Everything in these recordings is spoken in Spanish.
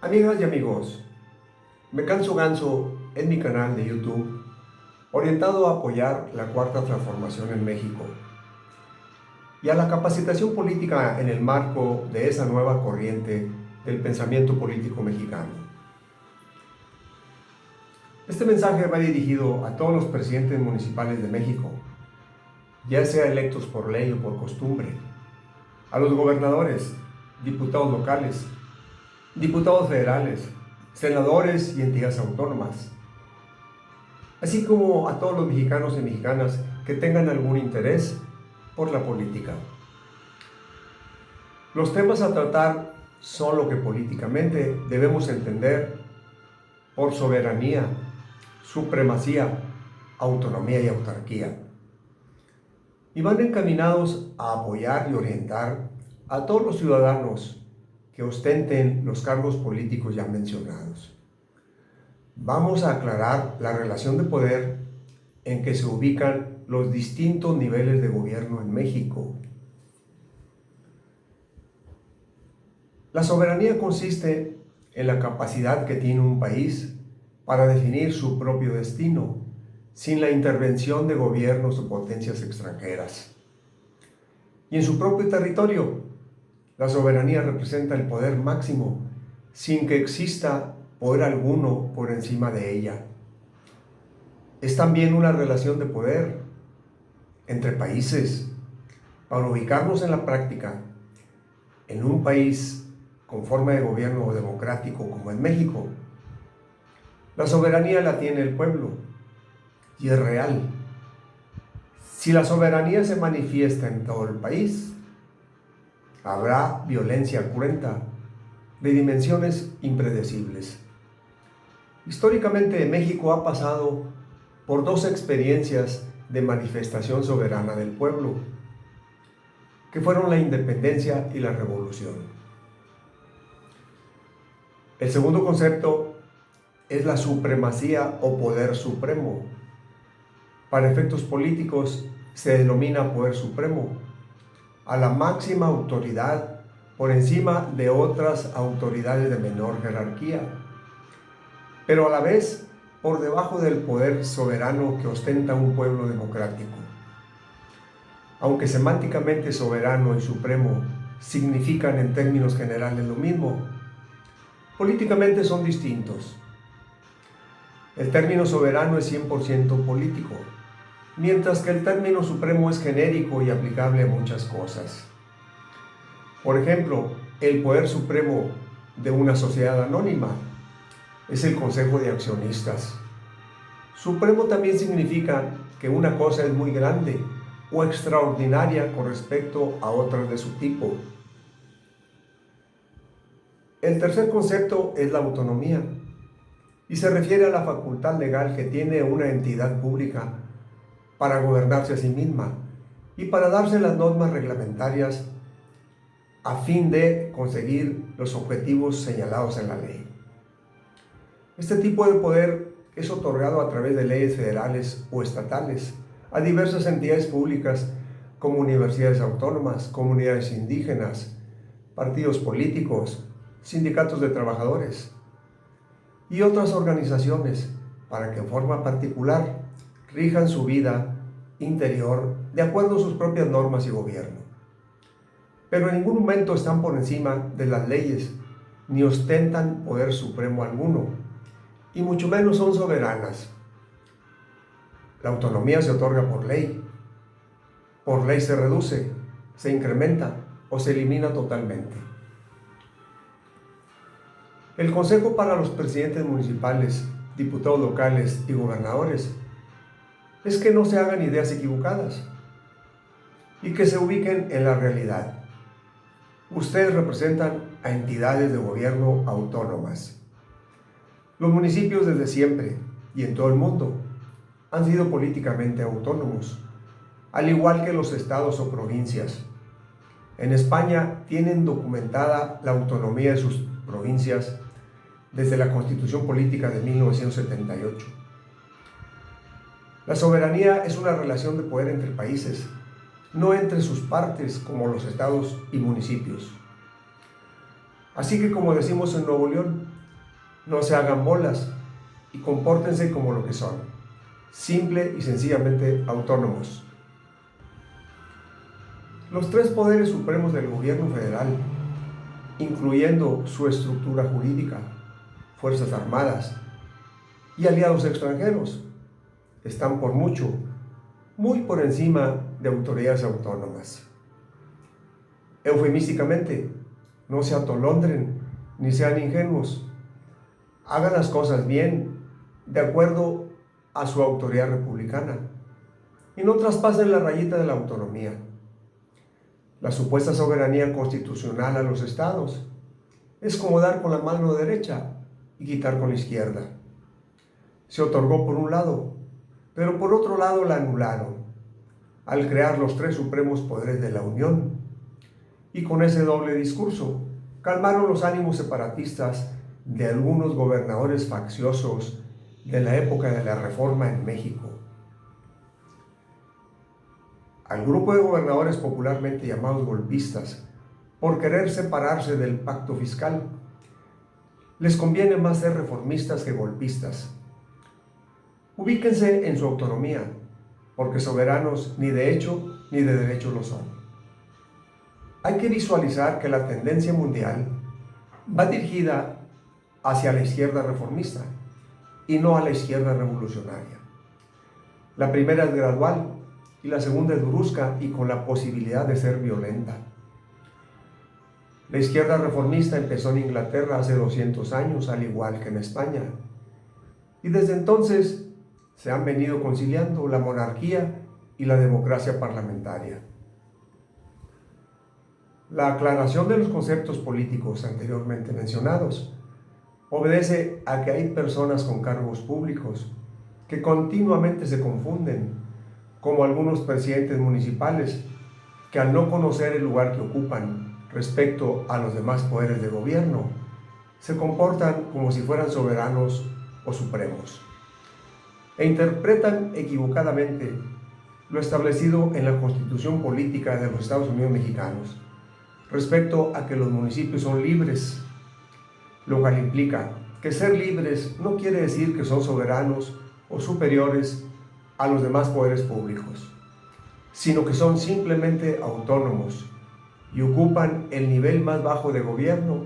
Amigas y amigos, Me Canso Ganso es mi canal de YouTube orientado a apoyar la Cuarta Transformación en México y a la capacitación política en el marco de esa nueva corriente del pensamiento político mexicano. Este mensaje va dirigido a todos los presidentes municipales de México, ya sea electos por ley o por costumbre, a los gobernadores, diputados locales, diputados federales, senadores y entidades autónomas, así como a todos los mexicanos y mexicanas que tengan algún interés por la política. Los temas a tratar son lo que políticamente debemos entender por soberanía, supremacía, autonomía y autarquía, y van encaminados a apoyar y orientar a todos los ciudadanos que ostenten los cargos políticos ya mencionados. Vamos a aclarar la relación de poder en que se ubican los distintos niveles de gobierno en México. La soberanía consiste en la capacidad que tiene un país para definir su propio destino, sin la intervención de gobiernos o potencias extranjeras. Y en su propio territorio, la soberanía representa el poder máximo, sin que exista poder alguno por encima de ella. Es también una relación de poder entre países. Para ubicarnos en la práctica, en un país con forma de gobierno democrático como en México, la soberanía la tiene el pueblo y es real. Si la soberanía se manifiesta en todo el país, habrá violencia cruenta de dimensiones impredecibles. Históricamente México ha pasado por dos experiencias de manifestación soberana del pueblo, que fueron la independencia y la revolución. El segundo concepto es la supremacía o poder supremo. Para efectos políticos se denomina poder supremo a la máxima autoridad por encima de otras autoridades de menor jerarquía, pero a la vez por debajo del poder soberano que ostenta un pueblo democrático. Aunque semánticamente soberano y supremo significan en términos generales lo mismo, políticamente son distintos. El término soberano es 100% político, mientras que el término supremo es genérico y aplicable a muchas cosas. Por ejemplo, el poder supremo de una sociedad anónima es el Consejo de Accionistas. Supremo también significa que una cosa es muy grande o extraordinaria con respecto a otras de su tipo. El tercer concepto es la autonomía y se refiere a la facultad legal que tiene una entidad pública para gobernarse a sí misma y para darse las normas reglamentarias a fin de conseguir los objetivos señalados en la ley. Este tipo de poder es otorgado a través de leyes federales o estatales a diversas entidades públicas como universidades autónomas, comunidades indígenas, partidos políticos, sindicatos de trabajadores y otras organizaciones para que en forma particular rijan su vida interior de acuerdo a sus propias normas y gobierno. Pero en ningún momento están por encima de las leyes, ni ostentan poder supremo alguno, y mucho menos son soberanas. La autonomía se otorga por ley. Por ley se reduce, se incrementa o se elimina totalmente. El consejo para los presidentes municipales, diputados locales y gobernadores es que no se hagan ideas equivocadas y que se ubiquen en la realidad. Ustedes representan a entidades de gobierno autónomas. Los municipios desde siempre y en todo el mundo han sido políticamente autónomos, al igual que los estados o provincias. En España tienen documentada la autonomía de sus provincias desde la Constitución Política de 1978. La soberanía es una relación de poder entre países, no entre sus partes como los estados y municipios. Así que, como decimos en Nuevo León, no se hagan bolas y compórtense como lo que son, simple y sencillamente autónomos. Los tres poderes supremos del gobierno federal, incluyendo su estructura jurídica, Fuerzas Armadas y aliados extranjeros, están por mucho, muy por encima de autoridades autónomas. Eufemísticamente, no se atolondren ni sean ingenuos. Hagan las cosas bien, de acuerdo a su autoridad republicana, y no traspasen la rayita de la autonomía. La supuesta soberanía constitucional a los estados es como dar con la mano derecha y quitar con la izquierda. Se otorgó por un lado, pero por otro lado la anularon, al crear los tres supremos poderes de la Unión. Y con ese doble discurso, calmaron los ánimos separatistas de algunos gobernadores facciosos de la época de la Reforma en México. Al grupo de gobernadores popularmente llamados golpistas, por querer separarse del pacto fiscal, les conviene más ser reformistas que golpistas. Ubíquense en su autonomía, porque soberanos ni de hecho ni de derecho lo son. Hay que visualizar que la tendencia mundial va dirigida hacia la izquierda reformista y no a la izquierda revolucionaria. La primera es gradual y la segunda es brusca y con la posibilidad de ser violenta. La izquierda reformista empezó en Inglaterra hace 200 años, al igual que en España, y desde entonces se han venido conciliando la monarquía y la democracia parlamentaria. La aclaración de los conceptos políticos anteriormente mencionados obedece a que hay personas con cargos públicos que continuamente se confunden, como algunos presidentes municipales que al no conocer el lugar que ocupan respecto a los demás poderes de gobierno, se comportan como si fueran soberanos o supremos, e interpretan equivocadamente lo establecido en la Constitución Política de los Estados Unidos Mexicanos respecto a que los municipios son libres, lo cual implica que ser libres no quiere decir que son soberanos o superiores a los demás poderes públicos, sino que son simplemente autónomos y ocupan el nivel más bajo de gobierno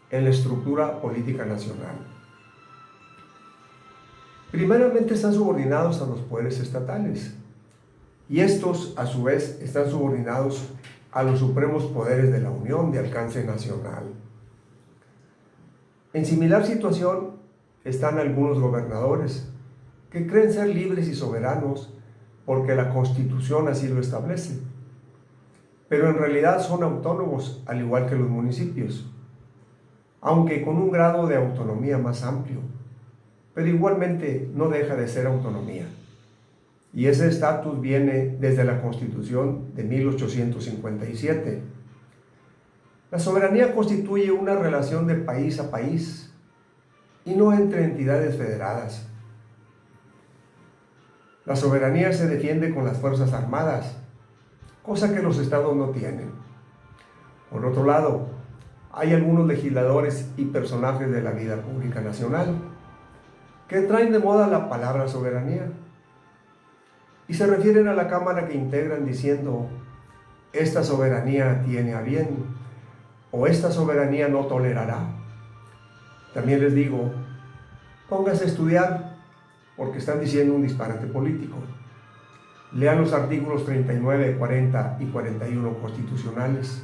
en la estructura política nacional. Primeramente están subordinados a los poderes estatales, y estos a su vez están subordinados a los supremos poderes de la Unión de alcance nacional. En similar situación están algunos gobernadores que creen ser libres y soberanos porque la Constitución así lo establece, pero en realidad son autónomos al igual que los municipios, aunque con un grado de autonomía más amplio, pero igualmente no deja de ser autonomía. Y ese estatus viene desde la Constitución de 1857. La soberanía constituye una relación de país a país y no entre entidades federadas. La soberanía se defiende con las Fuerzas Armadas, cosa que los estados no tienen. Por otro lado, hay algunos legisladores y personajes de la vida pública nacional que traen de moda la palabra soberanía y se refieren a la Cámara que integran diciendo: esta soberanía tiene a bien, o esta soberanía no tolerará. También les digo, pónganse a estudiar, porque están diciendo un disparate político. Lean los artículos 39, 40 y 41 constitucionales.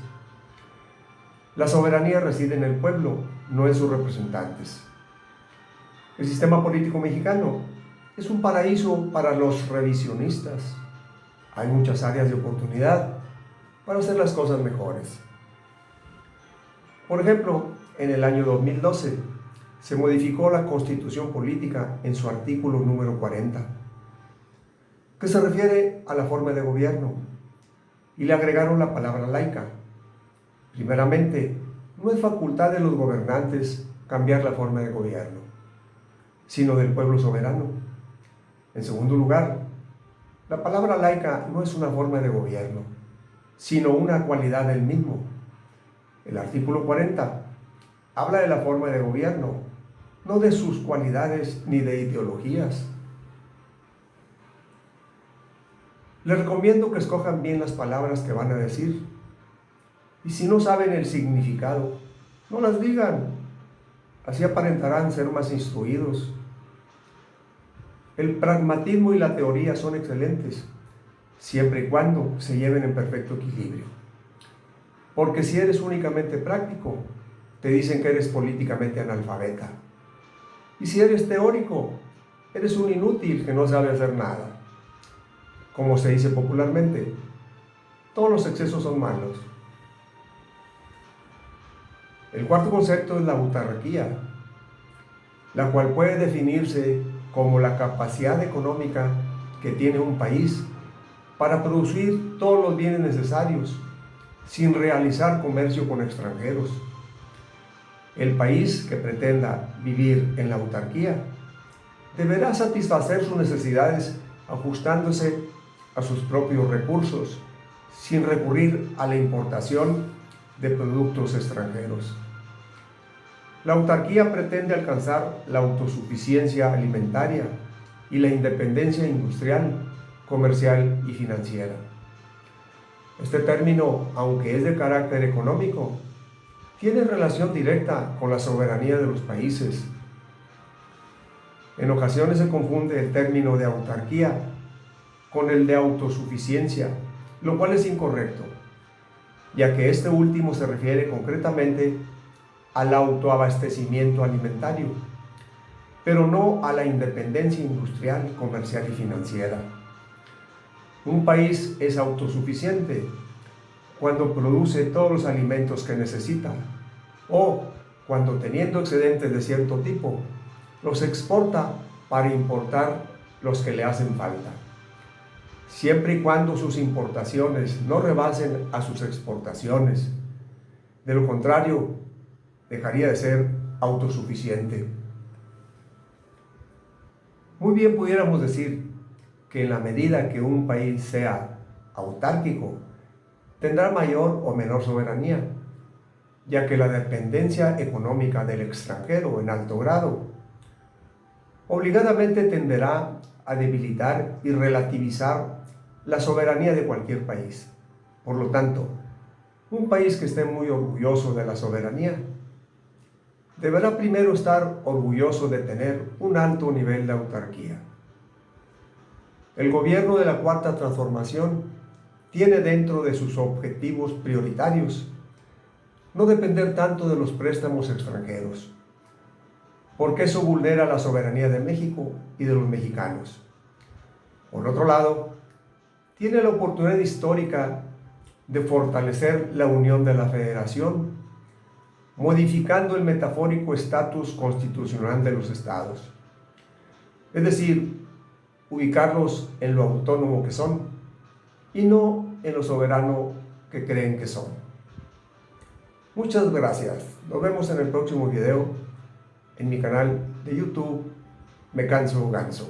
La soberanía reside en el pueblo, no en sus representantes. El sistema político mexicano es un paraíso para los revisionistas. Hay muchas áreas de oportunidad para hacer las cosas mejores. Por ejemplo, en el año 2012 se modificó la Constitución Política en su artículo número 40, que se refiere a la forma de gobierno, y le agregaron la palabra laica. Primeramente, no es facultad de los gobernantes cambiar la forma de gobierno, sino del pueblo soberano. En segundo lugar, la palabra laica no es una forma de gobierno, sino una cualidad del mismo. El artículo 40 habla de la forma de gobierno, no de sus cualidades ni de ideologías. Les recomiendo que escojan bien las palabras que van a decir. Y si no saben el significado, no las digan. Así aparentarán ser más instruidos. El pragmatismo y la teoría son excelentes, siempre y cuando se lleven en perfecto equilibrio. Porque si eres únicamente práctico, te dicen que eres políticamente analfabeta. Y si eres teórico, eres un inútil que no sabe hacer nada. Como se dice popularmente, todos los excesos son malos. El cuarto concepto es la autarquía, la cual puede definirse como la capacidad económica que tiene un país para producir todos los bienes necesarios sin realizar comercio con extranjeros. El país que pretenda vivir en la autarquía deberá satisfacer sus necesidades ajustándose a sus propios recursos, sin recurrir a la importación de productos extranjeros. La autarquía pretende alcanzar la autosuficiencia alimentaria y la independencia industrial, comercial y financiera. Este término, aunque es de carácter económico, tiene relación directa con la soberanía de los países. En ocasiones se confunde el término de autarquía con el de autosuficiencia, lo cual es incorrecto, ya que este último se refiere concretamente al autoabastecimiento alimentario, pero no a la independencia industrial, comercial y financiera. Un país es autosuficiente cuando produce todos los alimentos que necesita o cuando, teniendo excedentes de cierto tipo, los exporta para importar los que le hacen falta, siempre y cuando sus importaciones no rebasen a sus exportaciones. De lo contrario, dejaría de ser autosuficiente. Muy bien pudiéramos decir que en la medida que un país sea autárquico, tendrá mayor o menor soberanía, ya que la dependencia económica del extranjero en alto grado obligadamente tenderá a debilitar y relativizar la soberanía de cualquier país. Por lo tanto, un país que esté muy orgulloso de la soberanía deberá primero estar orgulloso de tener un alto nivel de autarquía. El gobierno de la Cuarta Transformación tiene dentro de sus objetivos prioritarios no depender tanto de los préstamos extranjeros, porque eso vulnera la soberanía de México y de los mexicanos. Por otro lado, tiene la oportunidad histórica de fortalecer la unión de la Federación, modificando el metafórico estatus constitucional de los estados, es decir, ubicarlos en lo autónomo que son y no en lo soberano que creen que son. Muchas gracias. Nos vemos en el próximo video en mi canal de YouTube Me Canso Ganso.